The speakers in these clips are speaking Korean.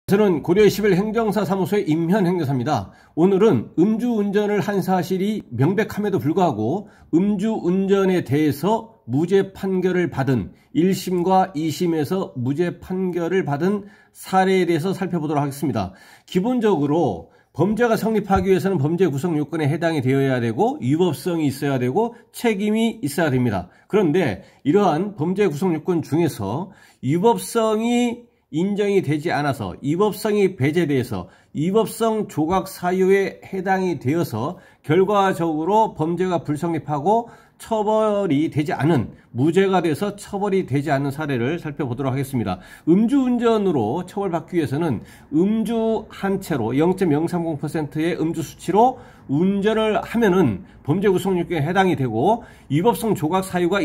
저는 고려 21 행정사 사무소의 임현 행정사입니다. 오늘은 음주운전을 한 사실이 명백함에도 불구하고 음주운전에 대해서 무죄 판결을 받은 1심과 2심에서 무죄 판결을 받은 사례에 대해서 살펴보도록 하겠습니다. 기본적으로 범죄가 성립하기 위해서는 범죄 구성 요건에 해당이 되어야 되고 위법성이 있어야 되고 책임이 있어야 됩니다. 그런데 이러한 범죄 구성 요건 중에서 위법성이 인정이 되지 않아서 위법성이 배제돼서 위법성 조각 사유에 해당이 되어서 결과적으로 범죄가 불성립하고 처벌이 되지 않은, 무죄가 돼서 처벌이 되지 않는 사례를 살펴보도록 하겠습니다. 음주운전으로 처벌받기 위해서는 음주 한 채로 0.030%의 음주 수치로 운전을 하면은 범죄 구성 요건에 해당이 되고 위법성 조각 사유가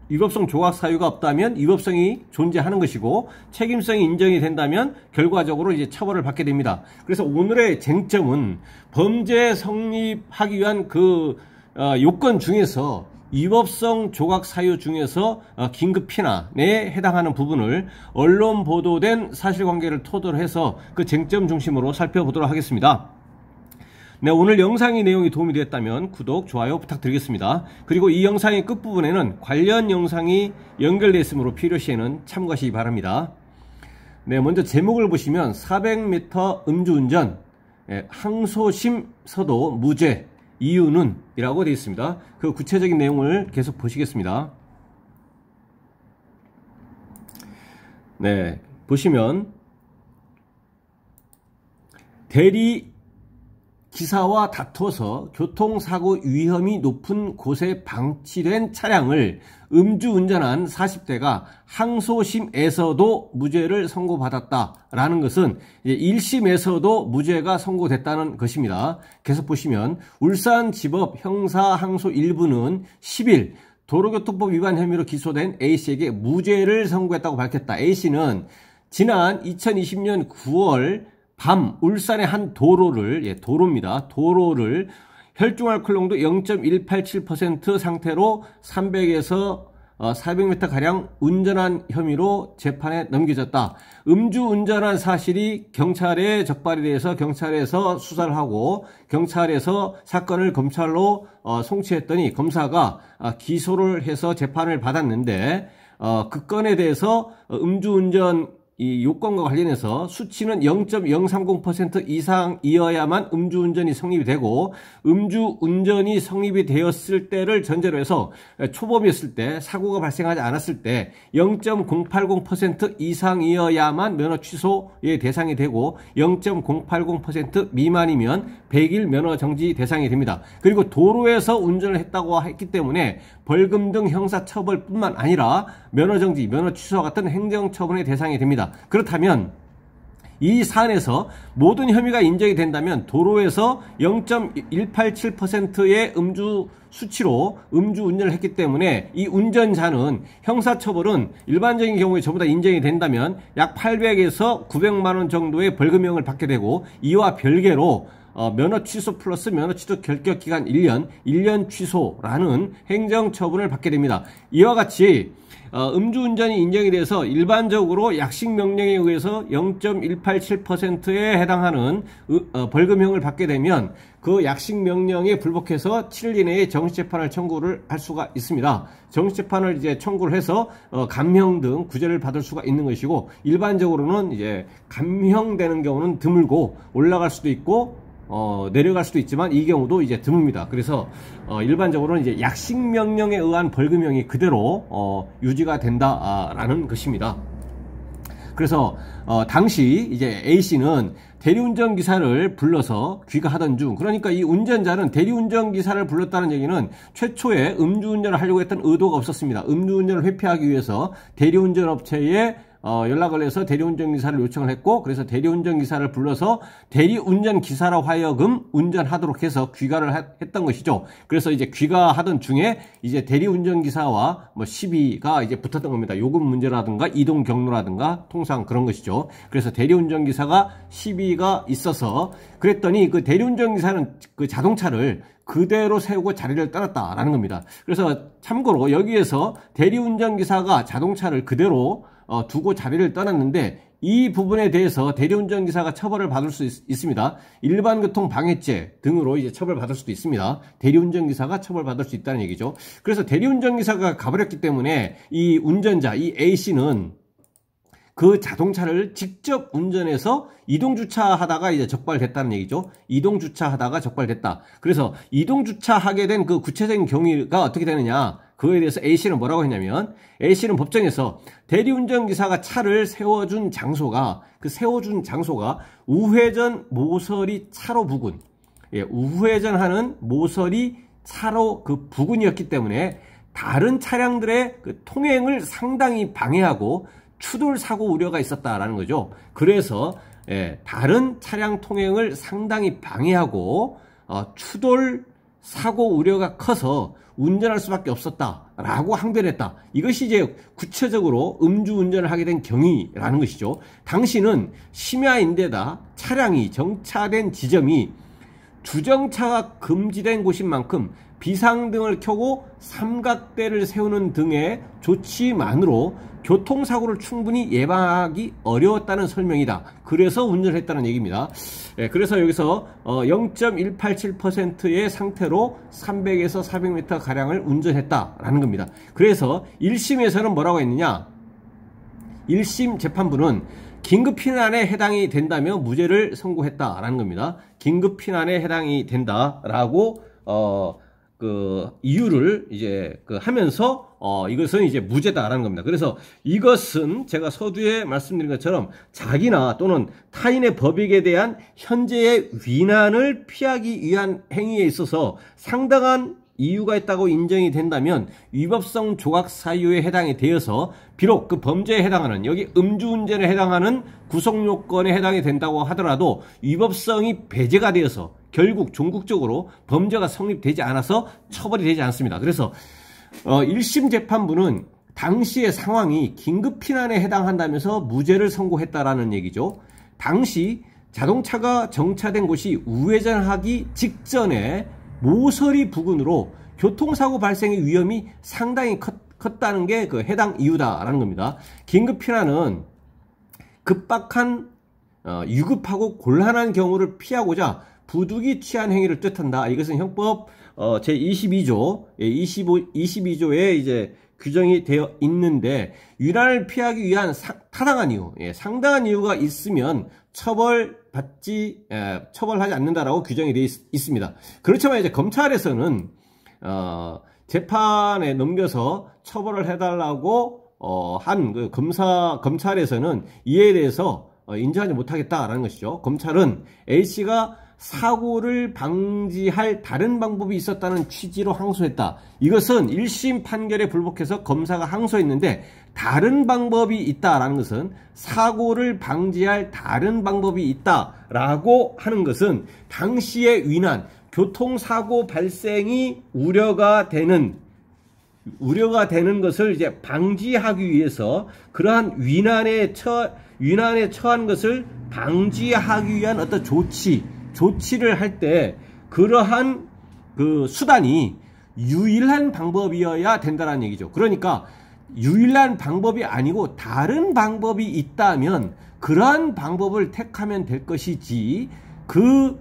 위법성 조각 사유가 없다면 위법성이 존재하는 것이고 책임성이 인정이 된다면 결과적으로 이제 처벌을 받게 됩니다. 그래서 오늘의 쟁점은 범죄 성립하기 위한 요건 중에서 위법성 조각 사유 중에서 긴급 피난에 해당하는 부분을 언론 보도된 사실관계를 토대로 해서 그 쟁점 중심으로 살펴보도록 하겠습니다. 네, 오늘 영상의 내용이 도움이 되었다면 구독, 좋아요 부탁드리겠습니다. 그리고 이 영상의 끝부분에는 관련 영상이 연결되어 있으므로 필요시에는 참고하시기 바랍니다. 네, 먼저 제목을 보시면 400m 음주운전, 항소심 서도 무죄, 이유는? 이라고 되어 있습니다. 그 구체적인 내용을 계속 보시겠습니다. 네, 보시면 대리 기사와 다퉈서 교통사고 위험이 높은 곳에 방치된 차량을 음주운전한 40대가 항소심에서도 무죄를 선고받았다라는 것은 1심에서도 무죄가 선고됐다는 것입니다. 계속 보시면 울산지법 형사항소 1부는 10일 도로교통법 위반 혐의로 기소된 A씨에게 무죄를 선고했다고 밝혔다. A씨는 지난 2020년 9월 밤 울산의 한 도로를, 도로입니다. 도로를 혈중알코올 농도 0.187% 상태로 300에서 400m가량 운전한 혐의로 재판에 넘겨졌다. 음주운전한 사실이 경찰에 적발이 돼서 경찰에서 수사를 하고 경찰에서 사건을 검찰로 송치했더니 검사가 기소를 해서 재판을 받았는데 그 건에 대해서 음주운전 이 요건과 관련해서 수치는 0.030% 이상이어야만 음주운전이 성립이 되고 음주운전이 성립이 되었을 때를 전제로 해서 초범이었을 때 사고가 발생하지 않았을 때 0.080% 이상이어야만 면허 취소의 대상이 되고 0.080% 미만이면 100일 면허 정지 대상이 됩니다. 그리고 도로에서 운전을 했다고 했기 때문에 벌금 등 형사처벌뿐만 아니라 면허 정지, 면허 취소와 같은 행정처분의 대상이 됩니다. 그렇다면 이 사안에서 모든 혐의가 인정이 된다면 도로에서 0.187%의 음주 수치로 음주운전을 했기 때문에 이 운전자는 형사처벌은 일반적인 경우에 전부 다 인정이 된다면 약 800에서 900만 원 정도의 벌금형을 받게 되고 이와 별개로 면허 취소 플러스 면허 취소 결격 기간 1년 취소라는 행정처분을 받게 됩니다. 이와 같이 음주운전이 인정이 돼서 일반적으로 약식명령에 의해서 0.187%에 해당하는 벌금형을 받게 되면 그 약식명령에 불복해서 7일 이내에 정식재판을 청구를 할 수가 있습니다. 정식재판을 이제 청구를 해서 감형 등 구제를 받을 수가 있는 것이고 일반적으로는 이제 감형되는 경우는 드물고 올라갈 수도 있고 내려갈 수도 있지만 이 경우도 이제 드뭅니다. 그래서 일반적으로는 이제 약식명령에 의한 벌금형이 그대로 유지가 된다라는 것입니다. 그래서 당시 이제 A씨는 대리운전 기사를 불러서 귀가하던 중, 그러니까 이 운전자는 대리운전 기사를 불렀다는 얘기는 최초에 음주운전을 하려고 했던 의도가 없었습니다. 음주운전을 회피하기 위해서 대리운전 업체에 연락을 해서 대리운전기사를 요청을 했고, 그래서 대리운전기사를 불러서 대리운전기사로 하여금 운전하도록 해서 귀가를 했던 것이죠. 그래서 이제 귀가하던 중에 이제 대리운전기사와 시비가 이제 붙었던 겁니다. 요금 문제라든가 이동 경로라든가 통상 그런 것이죠. 그래서 대리운전기사가 시비가 있어서 그랬더니 그 대리운전기사는 그 자동차를 그대로 세우고 자리를 떠났다라는 겁니다. 그래서 참고로 여기에서 대리운전기사가 자동차를 그대로 두고 자리를 떠났는데 이 부분에 대해서 대리운전기사가 처벌을 받을 수 있습니다. 일반교통 방해죄 등으로 이제 처벌받을 수도 있습니다. 대리운전기사가 처벌받을 수 있다는 얘기죠. 그래서 대리운전기사가 가버렸기 때문에 이 운전자, 이 A씨는 그 자동차를 직접 운전해서 이동주차하다가 이제 적발됐다는 얘기죠. 이동주차하다가 적발됐다. 그래서 이동주차하게 된 그 구체적인 경위가 어떻게 되느냐. 그거에 대해서 A씨는 뭐라고 했냐면, A씨는 법정에서 대리운전기사가 차를 세워준 장소가, 그 세워준 장소가 우회전 모서리 차로 부근, 예, 우회전하는 모서리 차로 그 부근이었기 때문에 다른 차량들의 그 통행을 상당히 방해하고 추돌 사고 우려가 있었다라는 거죠. 그래서 예, 다른 차량 통행을 상당히 방해하고 추돌 사고 우려가 커서 운전할 수밖에 없었다라고 항변했다. 이것이 이제 구체적으로 음주운전을 하게 된 경위라는 것이죠. 당시는 심야인데다 차량이 정차된 지점이 주정차가 금지된 곳인 만큼 비상등을 켜고 삼각대를 세우는 등의 조치만으로 교통사고를 충분히 예방하기 어려웠다는 설명이다. 그래서 운전을 했다는 얘기입니다. 예, 그래서 여기서 0.187%의 상태로 300에서 400m 가량을 운전했다라는 겁니다. 그래서 1심에서는 뭐라고 했느냐? 1심 재판부는 긴급피난에 해당이 된다며 무죄를 선고했다라는 겁니다. 긴급피난에 해당이 된다라고 그 이유를 이제 하면서 이것은 이제 무죄다라는 겁니다. 그래서 이것은 제가 서두에 말씀드린 것처럼 자기나 또는 타인의 법익에 대한 현재의 위난을 피하기 위한 행위에 있어서 상당한 이유가 있다고 인정이 된다면 위법성 조각 사유에 해당이 되어서 비록 그 범죄에 해당하는, 여기 음주운전에 해당하는 구성요건에 해당이 된다고 하더라도 위법성이 배제가 되어서 결국 종국적으로 범죄가 성립되지 않아서 처벌이 되지 않습니다. 그래서 1심 재판부는 당시의 상황이 긴급피난에 해당한다면서 무죄를 선고했다라는 얘기죠. 당시 자동차가 정차된 곳이 우회전하기 직전에 모서리 부근으로 교통사고 발생의 위험이 상당히 컸다는 게 그 해당 이유다라는 겁니다. 긴급피난은 급박한 유급하고 곤란한 경우를 피하고자 부득이 취한 행위를 뜻한다. 이것은 형법 제22조 22조에 이제 규정이 되어 있는데, 위난을 피하기 위한 타당한 이유, 상당한 이유가 있으면 처벌하지 않는다라고 규정이 되어 있습니다. 그렇지만 이제 검찰에서는 재판에 넘겨서 처벌을 해달라고 한 그 검찰에서는 이에 대해서 인정하지 못하겠다라는 것이죠. 검찰은 A씨가 사고를 방지할 다른 방법이 있었다는 취지로 항소했다. 이것은 1심 판결에 불복해서 검사가 항소했는데, 다른 방법이 있다라는 것은, 사고를 방지할 다른 방법이 있다라고 하는 것은 당시의 위난, 교통사고 발생이 우려가 되는 것을 이제 방지하기 위해서, 그러한 위난에 처한 것을 방지하기 위한 어떤 조치를 할 때 그러한 그 수단이 유일한 방법이어야 된다는 얘기죠. 그러니까 유일한 방법이 아니고 다른 방법이 있다면 그러한 방법을 택하면 될 것이지, 그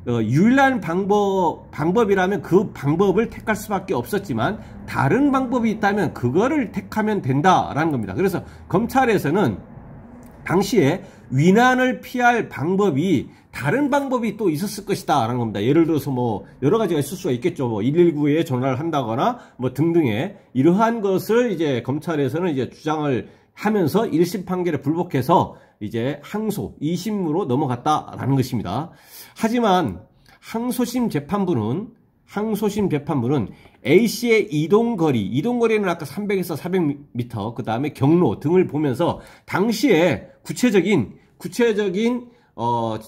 유일한 방법이라면 그 방법을 택할 수밖에 없었지만 다른 방법이 있다면 그거를 택하면 된다라는 겁니다. 그래서 검찰에서는 당시에 위난을 피할 방법이, 다른 방법이 또 있었을 것이다 라는 겁니다. 예를 들어서 뭐 여러 가지가 있을 수가 있겠죠. 뭐 119에 전화를 한다거나 뭐 등등의 이러한 것을 이제 검찰에서는 이제 주장을 하면서 1심 판결에 불복해서 이제 항소 2심으로 넘어갔다라는 것입니다. 하지만 항소심 재판부는 A씨의 이동거리는 아까 300에서 400m, 그 다음에 경로 등을 보면서 당시에 구체적인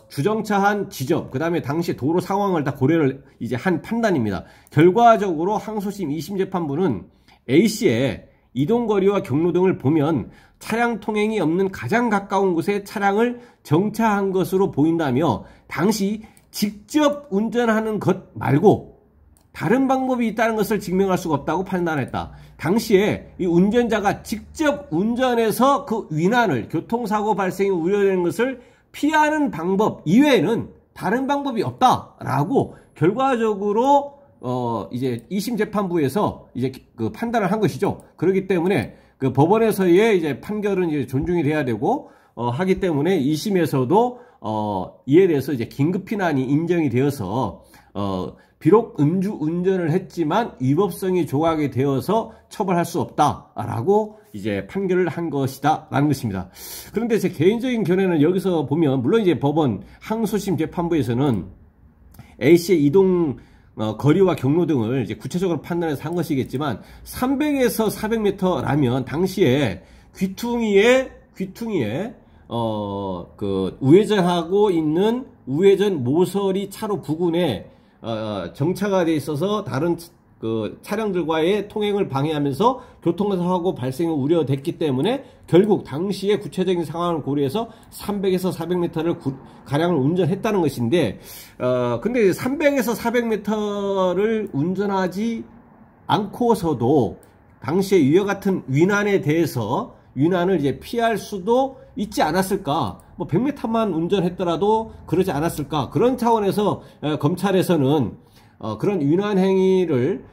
주정차한 지점, 그 다음에 당시 도로 상황을 다 고려를 이제 한 판단입니다. 결과적으로 항소심 2심 재판부는 A씨의 이동거리와 경로 등을 보면 차량 통행이 없는 가장 가까운 곳에 차량을 정차한 것으로 보인다며, 당시 직접 운전하는 것 말고 다른 방법이 있다는 것을 증명할 수가 없다고 판단했다. 당시에 이 운전자가 직접 운전해서 그 위난을, 교통사고 발생이 우려되는 것을 피하는 방법 이외에는 다른 방법이 없다라고 결과적으로 이제 2심 재판부에서 이제 그 판단을 한 것이죠. 그렇기 때문에 그 법원에서의 이제 판결은 이제 존중이 돼야 되고 하기 때문에 2심에서도 이에 대해서 이제 긴급 피난이 인정이 되어서 비록 음주 운전을 했지만 위법성이 조각이 되어서 처벌할 수 없다라고 이제 판결을 한 것이다라는 것입니다. 그런데 제 개인적인 견해는 여기서 보면 물론 이제 법원 항소심 재판부에서는 A씨의 이동 거리와 경로 등을 이제 구체적으로 판단해서 한 것이겠지만 300에서 400m라면 당시에 귀퉁이에 그 우회전하고 있는 우회전 모서리 차로 부근에 정차가 돼 있어서 다른 그 차량들과의 통행을 방해하면서 교통사고 발생이 우려됐기 때문에 결국 당시의 구체적인 상황을 고려해서 300에서 400m를 가량을 운전했다는 것인데 근데 300에서 400m를 운전하지 않고서도 당시에 이와 같은 위난에 대해서 위난을 이제 피할 수도 있지 않았을까? 뭐 100m만 운전했더라도 그러지 않았을까? 그런 차원에서 검찰에서는 그런 위난 행위를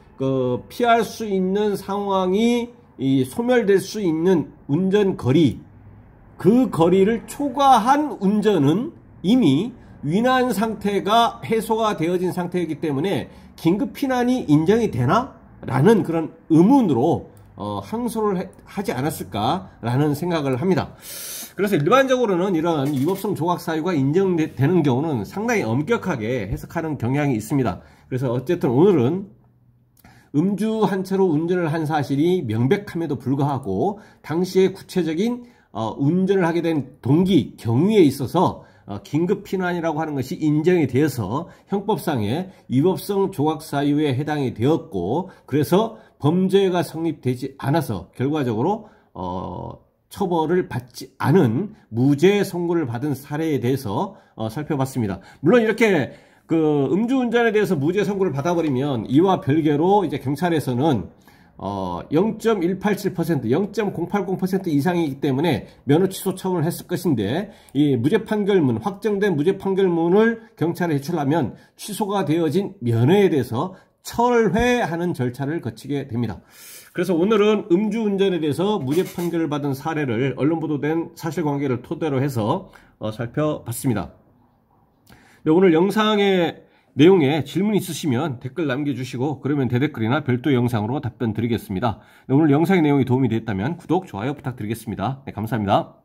피할 수 있는 상황이 소멸될 수 있는 운전 거리, 그 거리를 초과한 운전은 이미 위난 상태가 해소가 되어진 상태이기 때문에 긴급 피난이 인정이 되나? 라는 그런 의문으로 항소를 하지 않았을까라는 생각을 합니다. 그래서 일반적으로는 이런 위법성 조각 사유가 인정되는 경우는 상당히 엄격하게 해석하는 경향이 있습니다. 그래서 어쨌든 오늘은 음주한 채로 운전을 한 사실이 명백함에도 불구하고 당시에 구체적인 운전을 하게 된 동기, 경위에 있어서 긴급 피난이라고 하는 것이 인정이 되어서 형법상의 위법성 조각 사유에 해당이 되었고 그래서 범죄가 성립되지 않아서 결과적으로 처벌을 받지 않은 무죄 선고를 받은 사례에 대해서 살펴봤습니다. 물론 이렇게 그 음주운전에 대해서 무죄 선고를 받아버리면 이와 별개로 이제 경찰에서는 0.187%, 0.080% 이상이기 때문에 면허 취소 처분을 했을 것인데 이 무죄 판결문, 확정된 무죄 판결문을 경찰에 제출하면 취소가 되어진 면허에 대해서 철회하는 절차를 거치게 됩니다. 그래서 오늘은 음주운전에 대해서 무죄 판결을 받은 사례를 언론 보도된 사실관계를 토대로 해서 살펴봤습니다. 네, 오늘 영상의 내용에 질문 있으시면 댓글 남겨주시고 그러면 대댓글이나 별도 영상으로 답변 드리겠습니다. 네, 오늘 영상의 내용이 도움이 됐다면 구독, 좋아요 부탁드리겠습니다. 네, 감사합니다.